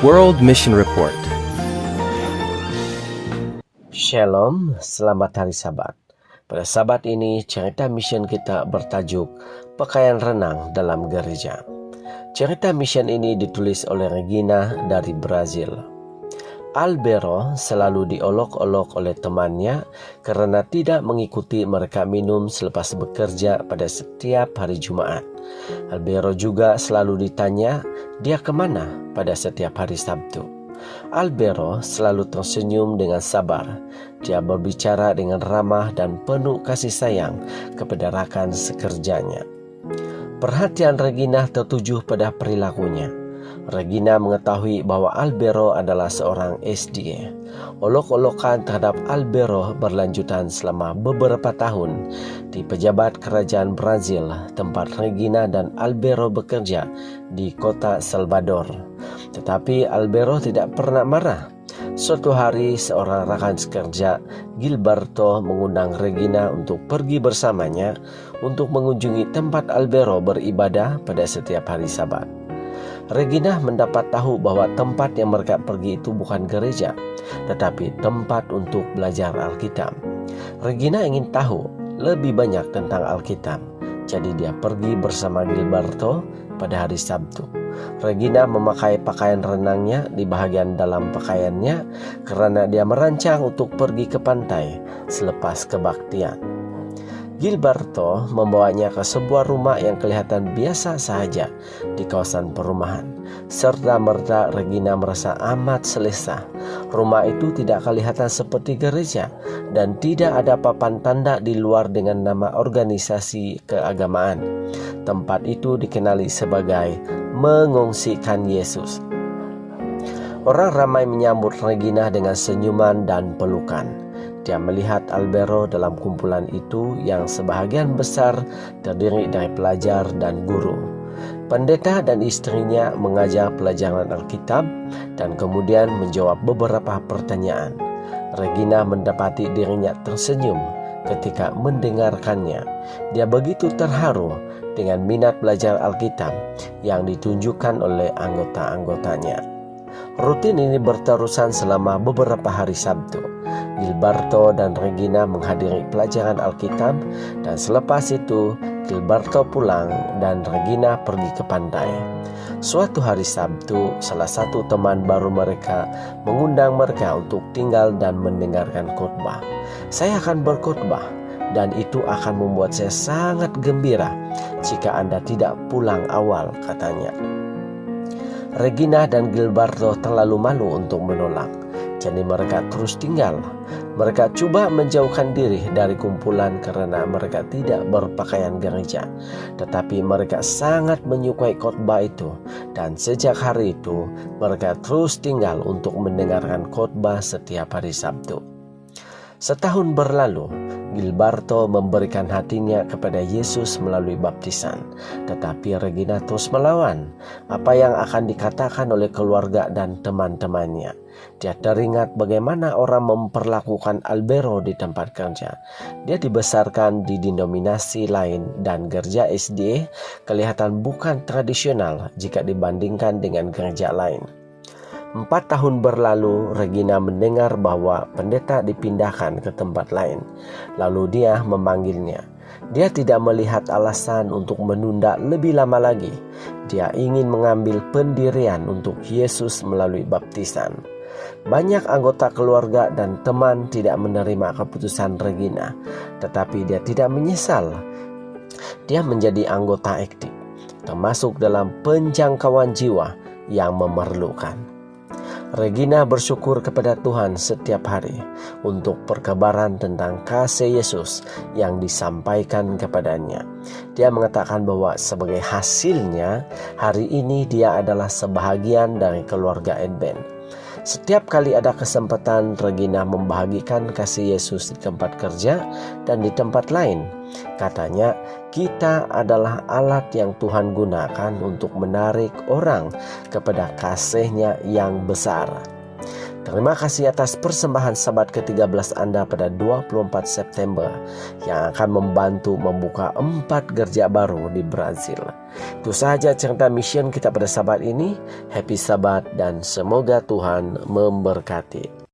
World Mission Report. Shalom, selamat hari Sabat. Pada Sabat ini cerita mission kita bertajuk Pakaian Renang dalam Gereja. Cerita mission ini ditulis oleh Regina dari Brazil. Albero selalu diolok-olok oleh temannya karena tidak mengikuti mereka minum selepas bekerja pada setiap hari Jumat. Albero juga selalu ditanya dia kemana pada setiap hari Sabtu. Albero selalu tersenyum dengan sabar. Dia berbicara dengan ramah dan penuh kasih sayang kepada rakan sekerjanya. Perhatian Regina tertuju pada perilakunya. Regina mengetahui bahwa Albero adalah seorang SD. Olok-olokan terhadap Albero berlanjutan selama beberapa tahun di pejabat kerajaan Brazil tempat Regina dan Albero bekerja di kota Salvador. Tetapi Albero tidak pernah marah. Suatu hari seorang rakan sekerja, Gilberto, mengundang Regina untuk pergi bersamanya untuk mengunjungi tempat Albero beribadah pada setiap hari Sabat. Regina mendapat tahu bahwa tempat yang mereka pergi itu bukan gereja, tetapi tempat untuk belajar Alkitab. Regina ingin tahu lebih banyak tentang Alkitab, jadi dia pergi bersama Gilberto pada hari Sabtu. Regina memakai pakaian renangnya di bagian dalam pakaiannya karena dia merancang untuk pergi ke pantai selepas kebaktian. Gilberto membawanya ke sebuah rumah yang kelihatan biasa saja di kawasan perumahan. Serta-merta Regina merasa amat selesa. Rumah itu tidak kelihatan seperti gereja dan tidak ada papan tanda di luar dengan nama organisasi keagamaan. Tempat itu dikenali sebagai mengungsikan Yesus. Orang ramai menyambut Regina dengan senyuman dan pelukan. Dia melihat Albero dalam kumpulan itu yang sebahagian besar terdiri dari pelajar dan guru. Pendeta dan istrinya mengajar pelajaran Alkitab dan kemudian menjawab beberapa pertanyaan. Regina mendapati dirinya tersenyum ketika mendengarkannya. Dia begitu terharu dengan minat belajar Alkitab yang ditunjukkan oleh anggota-anggotanya. Rutin ini berterusan selama beberapa hari Sabtu. Gilberto dan Regina menghadiri pelajaran Alkitab dan selepas itu Gilberto pulang dan Regina pergi ke pantai. Suatu hari Sabtu, salah satu teman baru mereka mengundang mereka untuk tinggal dan mendengarkan khotbah. Saya akan berkhotbah dan itu akan membuat saya sangat gembira jika Anda tidak pulang awal, katanya. Regina dan Gilberto terlalu malu untuk menolak, jadi mereka terus tinggal. Mereka coba menjauhkan diri dari kumpulan karena mereka tidak berpakaian gereja. Tetapi mereka sangat menyukai khotbah itu, dan sejak hari itu mereka terus tinggal untuk mendengarkan khotbah setiap hari Sabtu. Setahun berlalu, Gilberto memberikan hatinya kepada Yesus melalui baptisan. Tetapi Regina terus melawan apa yang akan dikatakan oleh keluarga dan teman-temannya. Dia teringat bagaimana orang memperlakukan Albero di tempat kerja. Dia dibesarkan di denominasi lain dan gereja SD kelihatan bukan tradisional jika dibandingkan dengan gereja lain. 4 tahun berlalu, Regina mendengar bahwa pendeta dipindahkan ke tempat lain. Lalu dia memanggilnya. Dia tidak melihat alasan untuk menunda lebih lama lagi. Dia ingin mengambil pendirian untuk Yesus melalui baptisan. Banyak anggota keluarga dan teman tidak menerima keputusan Regina, tetapi dia tidak menyesal. Dia menjadi anggota aktif, termasuk dalam penjangkauan jiwa yang memerlukan. Regina bersyukur kepada Tuhan setiap hari untuk perkabaran tentang kasih Yesus yang disampaikan kepadanya. Dia mengatakan bahwa sebagai hasilnya, hari ini dia adalah sebahagian dari keluarga Advent. Setiap kali ada kesempatan, Regina membagikan kasih Yesus di tempat kerja dan di tempat lain. Katanya, kita adalah alat yang Tuhan gunakan untuk menarik orang kepada kasih-Nya yang besar. Terima kasih atas persembahan Sabat ke-13 Anda pada 24 September yang akan membantu membuka 4 gereja baru di Brazil. Itu sahaja cerita mission kita pada Sabat ini. Happy Sabat dan semoga Tuhan memberkati.